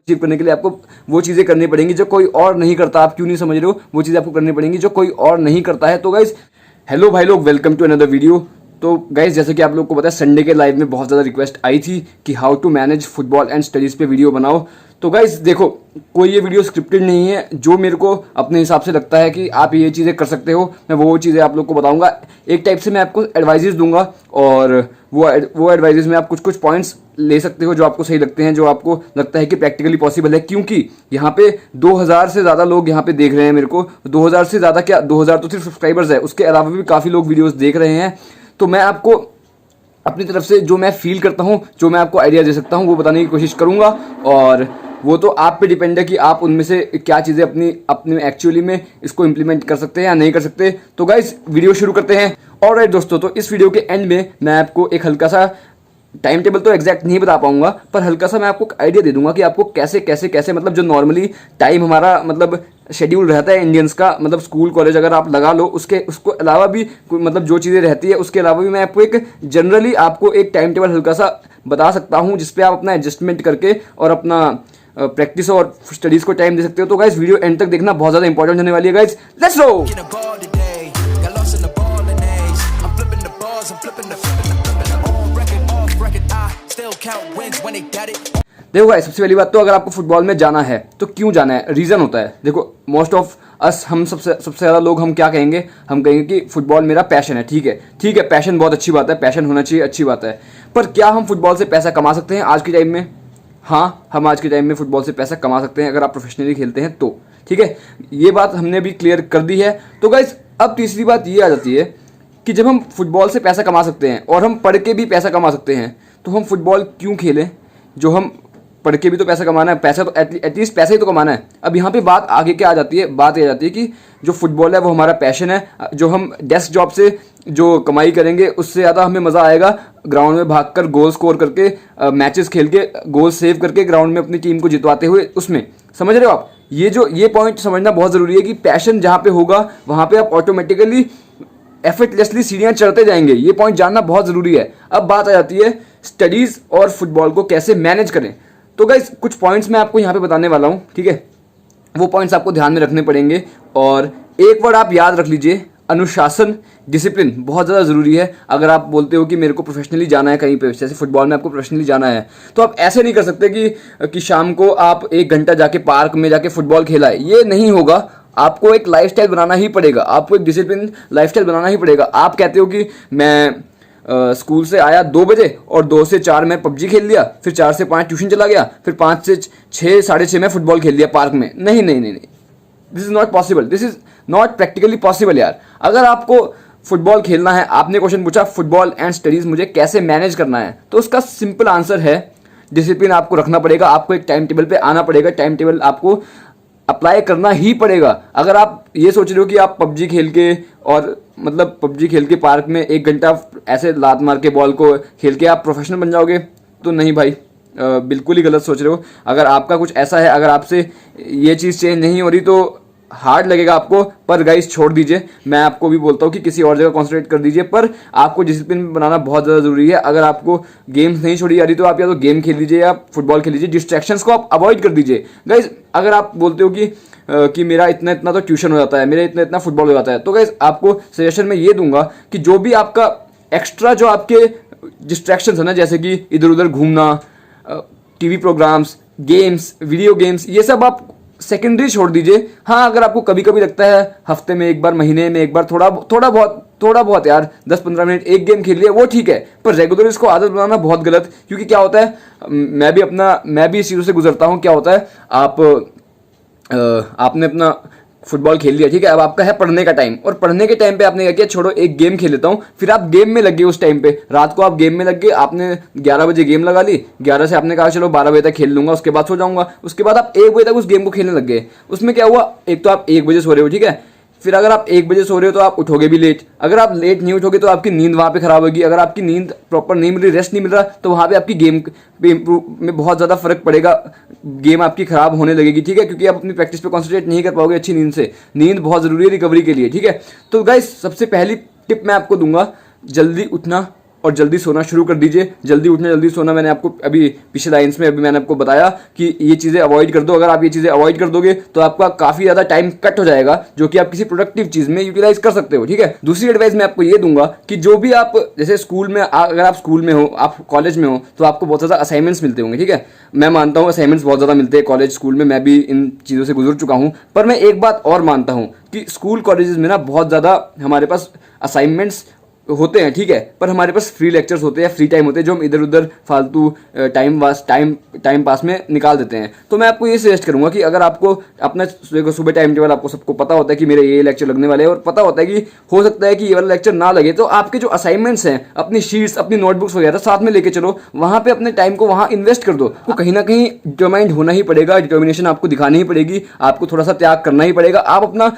Achieve करने के लिए आपको वो चीज़ें करनी पड़ेंगी जो कोई और नहीं करता। आप क्यों नहीं समझ रहे हो? वो चीज़ें आपको करनी पड़ेंगी जो कोई और नहीं करता है। तो गाइज हेलो भाई लोग, वेलकम टू अनदर वीडियो। तो गाइज जैसे कि आप लोग को पता है, संडे के लाइव में बहुत ज़्यादा रिक्वेस्ट आई थी कि how to manage football and studies पे वीडियो बनाओ। तो गाइज देखो, कोई ये वीडियो स्क्रिप्टेड नहीं है। जो मेरे को अपने हिसाब से लगता है कि आप ये चीज़ें कर सकते हो, मैं वो चीज़ें आप लोग को बताऊंगा। एक टाइप से मैं आपको एडवाइजेस दूंगा और वो एडवाइजेस में आप कुछ कुछ पॉइंट्स ले सकते हो जो आपको सही लगते हैं, जो आपको लगता है कि प्रैक्टिकली पॉसिबल है। क्योंकि यहाँ पे 2000 से ज़्यादा लोग यहाँ पे देख रहे हैं मेरे को। 2000 से ज़्यादा क्या, 2000 तो सिर्फ सब्सक्राइबर्स है, उसके अलावा भी काफ़ी लोग वीडियोज़ देख रहे हैं। तो मैं आपको अपनी तरफ से जो मैं फील करता हूँ, जो मैं आपको आइडिया दे सकता हूँ, वो बताने की कोशिश करूँगा। और वो तो आप पे डिपेंड है कि आप उनमें से क्या चीज़ें अपने एक्चुअली में इसको इम्प्लीमेंट कर सकते हैं या नहीं कर सकते। तो गाइस वीडियो शुरू करते हैं। ऑलराइट दोस्तों, तो इस वीडियो के एंड में मैं आपको एक हल्का सा टाइम टेबल तो एग्जैक्ट नहीं बता पाऊंगा, पर हल्का सा मैं आपको आइडिया दे दूंगा कि आपको कैसे कैसे कैसे मतलब जो नॉर्मली टाइम हमारा मतलब शेड्यूल रहता है इंडियंस का, मतलब स्कूल कॉलेज अगर आप लगा लो, उसको अलावा भी मतलब जो चीज़ें रहती है उसके अलावा भी मैं आपको एक जनरली आपको एक टाइम टेबल हल्का सा बता सकता हूँ, जिसपे आप अपना एडजस्टमेंट करके और अपना प्रैक्टिस और स्टडीज़ को टाइम दे सकते हो। तो गाइस वीडियो एंड तक देखना बहुत ज़्यादा इंपॉर्टेंट होने वाली है। Guys let's go. देखो गाइस, सबसे पहली बात तो अगर आपको फुटबॉल में जाना है तो क्यों जाना है, रीज़न होता है। देखो मोस्ट ऑफ अस, हम सबसे ज़्यादा लोग हम क्या कहेंगे, हम कहेंगे कि फुटबॉल मेरा पैशन है। ठीक है, पैशन बहुत अच्छी बात है, पैशन होना चाहिए, अच्छी बात है। पर क्या हम फुटबॉल से पैसा कमा सकते हैं आज के टाइम में? हाँ, हम आज के टाइम में फुटबॉल से पैसा कमा सकते हैं अगर आप प्रोफेशनली खेलते हैं तो। ठीक है, ये बात हमने भी क्लियर कर दी है। तो गाइस अब तीसरी बात ये आ जाती है कि जब हम फुटबॉल से पैसा कमा सकते हैं और हम पढ़ के भी पैसा कमा सकते हैं, तो हम फुटबॉल क्यों खेलें? जो हम पढ़ के भी तो पैसा कमाना है, पैसा तो एटलीस्ट पैसा ही तो कमाना है। अब यहाँ पे बात आगे क्या आ जाती है, बात ये आ जाती है कि जो फुटबॉल है वो हमारा पैशन है। जो हम डेस्क जॉब से जो कमाई करेंगे उससे ज़्यादा हमें मज़ा आएगा ग्राउंड में भागकर गोल स्कोर करके, मैचेस खेल के गोल सेव करके ग्राउंड में अपनी टीम को जितवाते हुए उसमें। समझ रहे हो आप? ये पॉइंट समझना बहुत ज़रूरी है कि पैशन जहाँ पे होगा वहाँ पे आप ऑटोमेटिकली एफर्टलेसली सीढ़ियाँ चढ़ते जाएंगे। ये पॉइंट जानना बहुत ज़रूरी है। अब बात आ जाती है स्टडीज़ और फुटबॉल को कैसे मैनेज करें। तो गाइस कुछ पॉइंट्स मैं आपको यहाँ पे बताने वाला हूँ, ठीक है? वो पॉइंट्स आपको ध्यान में रखने पड़ेंगे। और एक वर्ड आप याद रख लीजिए, अनुशासन, डिसिप्लिन बहुत ज़्यादा ज़रूरी है। अगर आप बोलते हो कि मेरे को प्रोफेशनली जाना है कहीं पे, जैसे फुटबॉल में आपको प्रोफेशनली जाना है, तो आप ऐसे नहीं कर सकते कि शाम को आप 1 घंटा जाके पार्क में जाके फुटबॉल खेला है। ये नहीं होगा। आपको एक लाइफस्टाइल बनाना ही पड़ेगा, आपको एक डिसिप्लिन लाइफस्टाइल बनाना ही पड़ेगा। आप कहते हो कि मैं स्कूल से आया 2 बजे और 2 से 4 मैं पबजी खेल लिया, फिर 4 से 5 ट्यूशन चला गया, फिर 5 से 6 साढ़े 6 में फुटबॉल खेल लिया पार्क में। नहीं, this is not possible, this is not practically possible यार। अगर आपको फुटबॉल खेलना है, आपने क्वेश्चन पूछा फुटबॉल एंड स्टडीज़ मुझे कैसे मैनेज करना है, तो उसका सिंपल आंसर है डिसिप्लिन आपको रखना पड़ेगा। आपको एक टाइम टेबल पे आना पड़ेगा, टाइम टेबल आपको अप्लाई करना ही पड़ेगा। अगर आप ये सोच रहे हो कि आप पबजी खेल के और मतलब पबजी खेल के पार्क में 1 घंटा ऐसे लात मार के बॉल को खेल के आप प्रोफेशनल बन जाओगे, तो नहीं भाई, बिल्कुल ही गलत सोच रहे हो। अगर आपका कुछ ऐसा है, अगर आपसे ये चीज़ चेंज नहीं हो रही तो हार्ड लगेगा आपको। पर गाइस छोड़ दीजिए, मैं आपको भी बोलता हूँ कि किसी और जगह कॉन्सेंट्रेट कर दीजिए। पर आपको डिसिप्लिन बनाना बहुत ज़्यादा ज़रूरी है। अगर आपको गेम्स नहीं छोड़ी जा रही तो आप या तो गेम खेल लीजिए या फुटबॉल खेल लीजिए। डिस्ट्रैक्शंस को आप अवॉइड कर दीजिए। गाइस अगर आप बोलते हो कि मेरा इतना तो ट्यूशन हो जाता है, मेरा इतना फुटबॉल हो जाता है, तो गाइस आपको सजेशन मैं ये दूंगा कि जो भी आपका एक्स्ट्रा जो आपके डिस्ट्रैक्शंस है ना, जैसे कि इधर उधर घूमना, TV programmes, games, video games, ये सब आप सेकेंडरी छोड़ दीजिए। हाँ, अगर आपको कभी कभी लगता है हफ्ते में एक बार, महीने में एक बार थोड़ा बहुत यार 10-15 मिनट एक गेम खेल लिया, वो ठीक है। पर रेगुलर इसको आदत बनाना बहुत गलत। क्योंकि क्या होता है, मैं भी इस चीज़ों से गुजरता हूँ। क्या होता है, आपने अपना फुटबॉल खेल लिया, ठीक है, अब आपका है पढ़ने का टाइम, और पढ़ने के टाइम पे आपने क्या किया, छोड़ो एक गेम खेल लेता हूँ, फिर आप गेम में लग गए। उस टाइम पे रात को आप गेम में लग गए, आपने 11 बजे गेम लगा ली, 11 से आपने कहा चलो 12 बजे तक खेल लूंगा, उसके बाद सो जाऊंगा। उसके बाद आप 1 बजे तक उस गेम को खेलने लग गए। उसमें क्या हुआ, एक तो आप 1 बजे सो रहे हो, ठीक है, फिर अगर आप 1 बजे सो रहे हो तो आप उठोगे भी लेट। अगर आप लेट नहीं उठोगे तो आपकी नींद वहाँ पे खराब होगी। अगर आपकी नींद प्रॉपर नहीं मिल रही, रेस्ट नहीं मिल रहा, तो वहाँ पे आपकी गेम पे इम्प्रूव में बहुत ज़्यादा फर्क पड़ेगा। गेम आपकी खराब होने लगेगी, ठीक है, क्योंकि आप अपनी प्रैक्टिस पे कॉन्सेंट्रेट नहीं कर पाओगे अच्छी नींद से। नींद बहुत ज़रूरी है रिकवरी के लिए, ठीक है। तो गाइस सबसे पहली टिप मैं आपको दूंगा, जल्दी उठना और जल्दी सोना शुरू कर दीजिए। जल्दी उठना, जल्दी सोना। मैंने आपको अभी पिछले लाइन्स में अभी मैंने आपको बताया कि ये चीज़ें अवॉइड कर दो। अगर आप ये चीज़ें अवॉइड कर दोगे तो आपका काफ़ी ज़्यादा टाइम कट हो जाएगा, जो कि आप किसी प्रोडक्टिव चीज़ में यूटिलाइज कर सकते हो। ठीक है, दूसरी एडवाइस मैं आपको ये दूंगा कि जो भी आप जैसे स्कूल में, अगर आप स्कूल में हो, आप कॉलेज में हो, तो आपको बहुत ज़्यादा असाइनमेंट्स मिलते होंगे। ठीक है, मैं मानता हूँ असाइनमेंट्स बहुत ज़्यादा मिलते हैं कॉलेज स्कूल में, मैं भी इन चीज़ों से गुजर चुका हूँ। पर मैं एक बात और मानता हूँ कि स्कूल कॉलेजेस में ना बहुत ज़्यादा हमारे पास असाइनमेंट्स होते हैं। ठीक है, पर हमारे पास फ्री लेक्चर्स होते हैं, फ्री टाइम होते हैं, जो हम इधर उधर फालतू टाइम पास में निकाल देते हैं। तो मैं आपको ये सजेस्ट करूंगा कि अगर आपको अपना सुबह टाइम टेबल आपको सबको पता होता है कि मेरे ये लेक्चर लगने वाले हैं, और पता होता है कि हो सकता है कि ये वाला लेक्चर ना लगे, तो आपके जो असाइनमेंट्स हैं, अपनी शीट्स, अपनी नोटबुक्स वगैरह साथ में लेके चलो, वहां पे अपने टाइम को वहां इन्वेस्ट कर दो। तो कहीं ना कहीं डिटरमाइंड होना ही पड़ेगा, डिटर्मिनेशन आपको दिखानी ही पड़ेगी, आपको थोड़ा सा त्याग करना ही पड़ेगा। आप अपना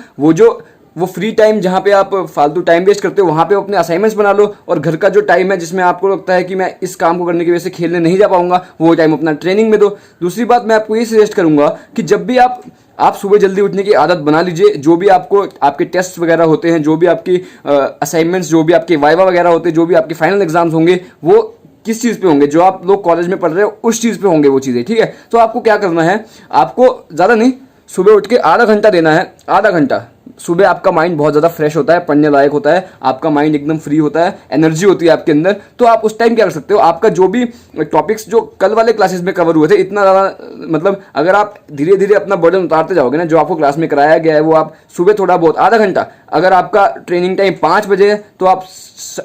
वो फ्री टाइम जहाँ पे आप फालतू टाइम वेस्ट करते हो, वहाँ पे अपने असाइनमेंट्स बना लो, और घर का जो टाइम है जिसमें आपको लगता है कि मैं इस काम को करने की वजह से खेलने नहीं जा पाऊंगा, वो टाइम अपना ट्रेनिंग में दो। दूसरी बात मैं आपको ये सजेस्ट करूंगा कि जब भी आप सुबह जल्दी उठने की आदत बना लीजिए। जो भी आपको आपके टेस्ट वगैरह होते हैं, जो भी आपकी असाइनमेंट्स, जो भी आपके वाइवा वगैरह होते हैं, जो भी आपके फाइनल एग्जाम्स होंगे, वो किस चीज़ पे होंगे, जो आप लोग कॉलेज में पढ़ रहे हो उस चीज़ पे होंगे वो चीज़ें। ठीक है, तो आपको क्या करना है, आपको ज़्यादा नहीं, सुबह उठ के आधा घंटा देना है। आधा घंटा सुबह आपका माइंड बहुत ज़्यादा फ्रेश होता है, पढ़ने लायक होता है, आपका माइंड एकदम फ्री होता है, एनर्जी होती है आपके अंदर। तो आप उस टाइम क्या कर सकते हो, आपका जो भी टॉपिक्स जो कल वाले क्लासेस में कवर हुए थे, इतना ज़्यादा मतलब अगर आप धीरे धीरे अपना बर्डन उतारते जाओगे ना, जो आपको क्लास में कराया गया है वो आप सुबह थोड़ा बहुत आधा घंटा, अगर आपका ट्रेनिंग टाइम 5 बजे है तो आप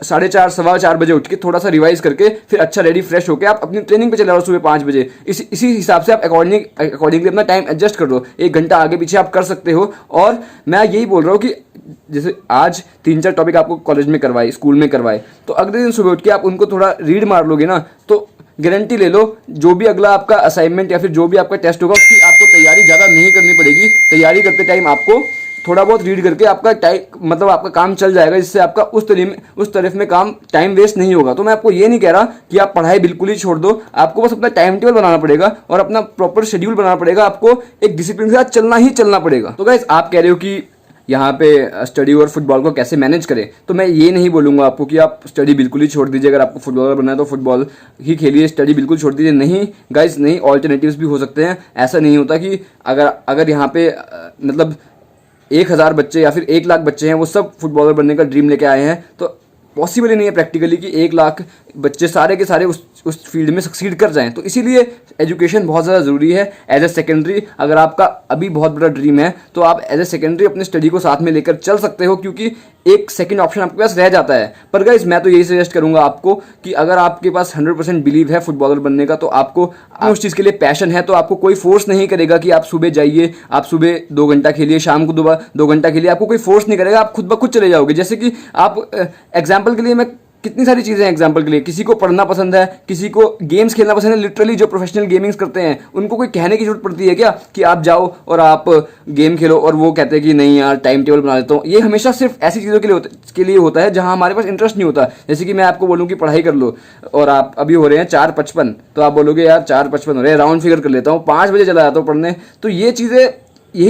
4:30 4:15 बजे उठ के थोड़ा सा रिवाइज करके फिर अच्छा रेडी फ्रेश होकर आप अपनी ट्रेनिंग पे चले जाओ सुबह 5 बजे। इसी हिसाब से आप अकॉर्डिंगली अपना टाइम एडजस्ट कर दो, 1 घंटा आगे पीछे आप कर सकते हो। और मैं यही बोल रहा हूँ कि जैसे आज 3-4 टॉपिक आपको कॉलेज में करवाए, स्कूल में करवाए, तो अगले दिन सुबह उठ के आप उनको थोड़ा रीड मार लोगे ना, तो गारंटी ले लो जो भी अगला आपका असाइनमेंट या फिर जो भी आपका टेस्ट होगा उसकी आपको तैयारी ज़्यादा नहीं करनी पड़ेगी। तैयारी करते टाइम आपको थोड़ा बहुत रीड करके आपका टाइम मतलब आपका काम चल जाएगा, जिससे आपका उस तरफ में काम टाइम वेस्ट नहीं होगा। तो मैं आपको ये नहीं कह रहा कि आप पढ़ाई बिल्कुल ही छोड़ दो, आपको बस अपना टाइम टेबल बनाना पड़ेगा और अपना प्रॉपर शेड्यूल बनाना पड़ेगा, आपको एक डिसिप्लिन के साथ चलना ही चलना पड़ेगा। तो गाइस, आप कह रहे हो कि यहाँ पे स्टडी और फुटबॉल को कैसे मैनेज करें, तो मैं ये नहीं बोलूँगा आपको कि आप स्टडी बिल्कुल ही छोड़ दीजिए। अगर आपको फुटबॉलर बनना है तो फुटबॉल ही खेलिए, स्टडी बिल्कुल छोड़ दीजिए। नहीं गाइस, नहीं, ऑल्टरनेटिव्स भी हो सकते हैं। ऐसा नहीं होता कि अगर यहाँ पे मतलब 1,000 बच्चे या फिर 1 लाख बच्चे हैं, वो सब फुटबॉलर बनने का ड्रीम लेके आए हैं, तो पॉसिबल ही नहीं है प्रैक्टिकली कि 1 लाख बच्चे सारे के सारे उस फील्ड में सक्सीड कर जाएं। तो इसीलिए एजुकेशन बहुत ज़्यादा ज़रूरी है एज ए सेकेंडरी। अगर आपका अभी बहुत बड़ा ड्रीम है तो आप एज ए सेकेंडरी अपने स्टडी को साथ में लेकर चल सकते हो, क्योंकि एक सेकंड ऑप्शन आपके पास रह जाता है। पर गाइस, मैं तो यही सजेस्ट करूंगा आपको कि अगर आपके पास 100% बिलीव है फुटबॉलर बनने का, तो आपको उस चीज़ के लिए पैशन है, तो आपको कोई फोर्स नहीं करेगा कि आप सुबह जाइए, आप सुबह 2 घंटा खेलिए, शाम को 2 घंटा खेलिए, आपको कोई फोर्स नहीं करेगा, आप खुद ब खुद चले जाओगे। जैसे कि आप एग्जाम्पल के लिए, मैं कितनी सारी चीज़ें हैं एग्जाम्पल के लिए, किसी को पढ़ना पसंद है, किसी को गेम्स खेलना पसंद है। लिटरली जो प्रोफेशनल गेमिंग्स करते हैं उनको कोई कहने की जरूरत पड़ती है क्या कि आप जाओ और आप गेम खेलो, और वो कहते हैं कि नहीं यार टाइम टेबल बना देता हूँ। ये हमेशा सिर्फ ऐसी चीज़ों के लिए होता है जहाँ हमारे पास इंटरेस्ट नहीं होता। जैसे कि मैं आपको बोलूँ कि पढ़ाई कर लो, और आप अभी हो रहे हैं 4:55, तो आप बोलोगे यार 4:55 हो रहे हैं, राउंड फिगर कर लेता हूँ, 5 बजे चला जाता हूँ पढ़ने। तो यही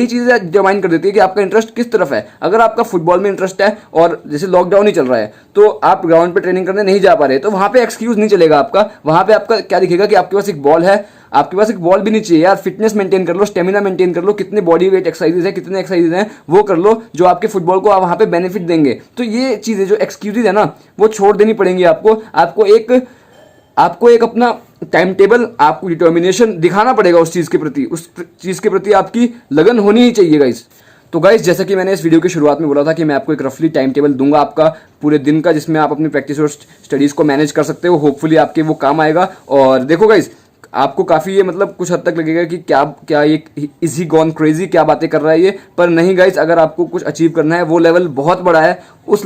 चीज़ें डिटरमाइन कर देती है कि आपका इंटरेस्ट किस तरफ है। अगर आपका फुटबॉल में इंटरेस्ट है और जैसे लॉकडाउन ही चल रहा है तो आप ग्राउंड पे ट्रेनिंग करने नहीं जा पा रहे, तो वहाँ पे एक्सक्यूज नहीं चलेगा आपका। वहाँ पे आपका क्या दिखेगा कि आपके पास एक बॉल है, आपके पास एक बॉल भी नहीं चाहिए यार, फिटनेस मेंटेन कर लो, स्टेमिना मेंटेन कर लो, कितने बॉडी वेट एक्सरसाइजेज है, कितने एक्सरसाइजेज हैं वो कर लो जो आपके फुटबॉल को वहाँ पे बेनिफिट देंगे। तो ये चीज़ें जो एक्सक्यूजेज है ना, वो छोड़ देनी पड़ेंगी आपको एक अपना टाइम टेबल, आपको डिटर्मिनेशन दिखाना पड़ेगा उस चीज़ के प्रति आपकी लगन होनी ही चाहिए गाइस। तो गाइस, जैसा कि मैंने इस वीडियो की शुरुआत में बोला था कि मैं आपको एक रफली टाइम टेबल दूंगा आपका पूरे दिन का, जिसमें आप अपनी प्रैक्टिस और स्टडीज़ को मैनेज कर सकते हो। होपफुली आपके वो काम आएगा। और देखो गाइस, आपको काफ़ी ये मतलब कुछ हद तक लगेगा कि क्या ये इज ही गॉन क्रेजी, क्या बातें कर रहा है ये। पर नहीं गाइस, अगर आपको कुछ अचीव करना है, वो लेवल बहुत बड़ा है, उस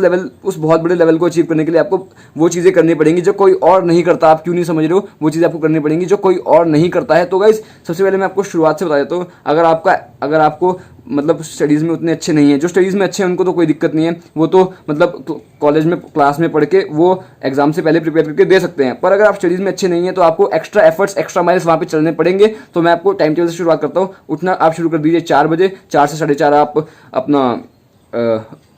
बहुत बड़े लेवल को अचीव करने के लिए आपको वो चीज़ें करनी पड़ेंगी जो कोई और नहीं करता। आप क्यों नहीं समझ रहे हो, वो चीज़ें आपको करनी पड़ेंगी जो कोई और नहीं करता है। तो गाइस, सबसे पहले मैं आपको शुरुआत से बता देता हूँ, अगर आपको मतलब स्टडीज़ में उतने अच्छे नहीं है, जो स्टडीज़ में अच्छे हैं उनको तो कोई दिक्कत नहीं है, वो तो मतलब कॉलेज में क्लास में पढ़ के वो एग्जाम से पहले प्रिपेयर करके दे सकते हैं। पर अगर आप स्टडीज़ में अच्छे नहीं है तो आपको एक्स्ट्रा एफर्ट्स, एक्स्ट्रा माइल्स वहाँ पे चलने पड़ेंगे। तो मैं आपको टाइम टेबल से शुरुआत करता हूँ। उठना आप शुरू कर दीजिए 4 बजे, 4 से 4:30 आप अपना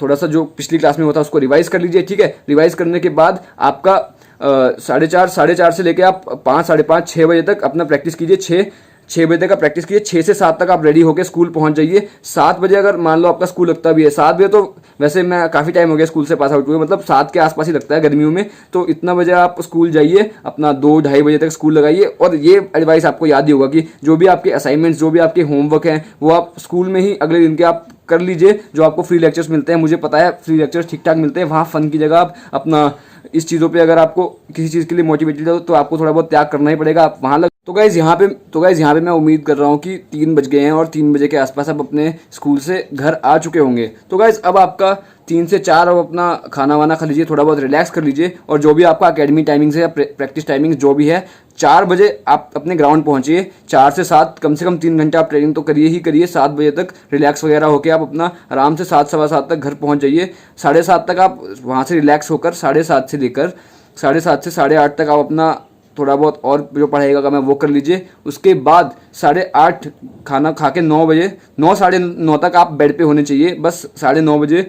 थोड़ा सा जो पिछली क्लास में होता है उसको रिवाइज कर लीजिए। ठीक है, रिवाइज करने के बाद आपका साढ़े चार से लेके आप 5, साढ़े 5, 6 बजे तक अपना प्रैक्टिस कीजिए। 6 बजे तक आप प्रैक्टिस कीजिए, 6 से 7 तक आप रेडी होकर स्कूल पहुंच जाइए। 7 बजे अगर मान लो आपका स्कूल लगता भी है, 7 बजे तो वैसे मैं काफ़ी टाइम हो गया स्कूल से पास आउट हुए, मतलब 7 के आसपास ही लगता है गर्मियों में, तो इतना बजे आप स्कूल जाइए, अपना 2-2:30 बजे तक स्कूल लगाइए। और ये एडवाइस आपको याद ही होगा कि जो भी आपके असाइनमेंट्स, जो भी आपके होमवर्क हैं, वो आप स्कूल में ही अगले दिन के आप कर लीजिए। जो आपको फ्री लेक्चर्स मिलते हैं, मुझे पता है फ्री लेक्चर्स ठीक ठाक मिलते हैं, वहाँ फन की जगह आप अपना इस चीज़ों पे अगर आपको किसी चीज़ के लिए मोटिवेटेड हो तो आपको थोड़ा बहुत त्याग करना ही पड़ेगा, आप वहाँ लग। तो गाइज़ यहाँ पे मैं उम्मीद कर रहा हूँ कि 3 बज गए हैं और 3 बजे के आसपास आप अपने स्कूल से घर आ चुके होंगे। तो गाइज़ अब आपका 3 से 4 अब अपना खाना वाना खा लीजिए, थोड़ा बहुत रिलैक्स कर लीजिए, और जो भी आपका अकेडमी टाइमिंग्स है या प्रैक्टिस टाइमिंग्स जो भी है, 4 बजे आप अपने ग्राउंड पहुंचिए। 4 से 7 कम से कम 3 घंटे आप ट्रेनिंग तो करिए ही करिए। 7 बजे तक रिलैक्स वगैरह होकर आप अपना आराम से 7, सवा 7 तक घर पहुंच जाइए। 7:30 तक आप वहाँ से रिलैक्स होकर 7:30 से लेकर 7:30 से 8:30 तक आप अपना थोड़ा बहुत और जो पढ़ाई का मैं वो कर लीजिए। उसके बाद 8:30 खाना खा के 9 बजे, 9, साढ़े 9 तक आप बेड पे होने चाहिए। बस 9:30 बजे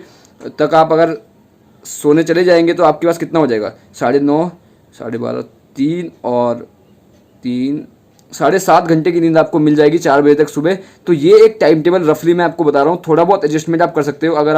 तक आप अगर सोने चले जाएंगे तो आपके पास कितना हो जाएगा, 9:30, 12:30, 3 और 3, 7.5 घंटे की नींद आपको मिल जाएगी 4 बजे तक सुबह। तो ये एक टाइम टेबल रफली मैं आपको बता रहा हूँ, थोड़ा बहुत एडजस्टमेंट आप कर सकते हो। अगर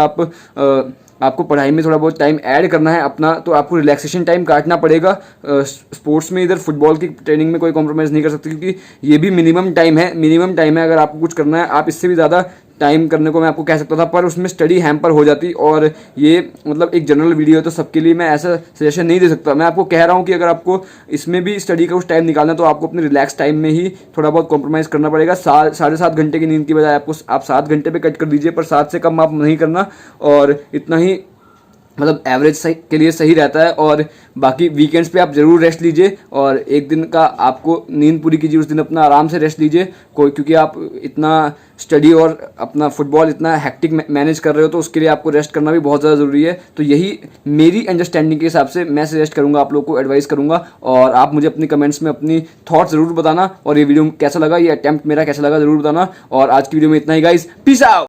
आपको पढ़ाई में थोड़ा बहुत टाइम ऐड करना है अपना, तो आपको रिलैक्सेशन टाइम काटना पड़ेगा। स्पोर्ट्स में इधर फुटबॉल की ट्रेनिंग में कोई कॉम्प्रोमाइज़ नहीं कर सकते, क्योंकि ये भी मिनिमम टाइम है। अगर आपको कुछ करना है, आप इससे भी ज़्यादा टाइम करने को मैं आपको कह सकता था, पर उसमें स्टडी हैम्पर हो जाती। और ये मतलब एक जनरल वीडियो है, तो सबके लिए मैं ऐसा सजेशन नहीं दे सकता। मैं आपको कह रहा हूँ कि अगर आपको इसमें भी स्टडी का कुछ टाइम निकालना है तो आपको अपने रिलैक्स टाइम में ही थोड़ा बहुत कॉम्प्रोमाइज़ करना पड़ेगा। 7.5 घंटे की नींद की बजाय आप 7 घंटे पे कट कर दीजिए, पर 7 से कम आप नहीं करना, और इतना ही मतलब एवरेज सही के लिए सही रहता है। और बाकी वीकेंड्स पे आप ज़रूर रेस्ट लीजिए, और एक दिन का आपको नींद पूरी कीजिए, उस दिन अपना आराम से रेस्ट लीजिए। क्योंकि आप इतना स्टडी और अपना फुटबॉल इतना हैक्टिक मैनेज कर रहे हो, तो उसके लिए आपको रेस्ट करना भी बहुत ज़्यादा ज़रूरी है। तो यही मेरी अंडरस्टैंडिंग के हिसाब से मैं सजेस्ट करूँगा, आप लोगों को एडवाइस करूँगा। और आप मुझे अपनी कमेंट्स में अपनी थॉट्स ज़रूर बताना, और ये वीडियो कैसा लगा, ये अटैम्प्ट मेरा कैसा लगा ज़रूर बताना। और आज की वीडियो में इतना ही गाइस, पीस आउट।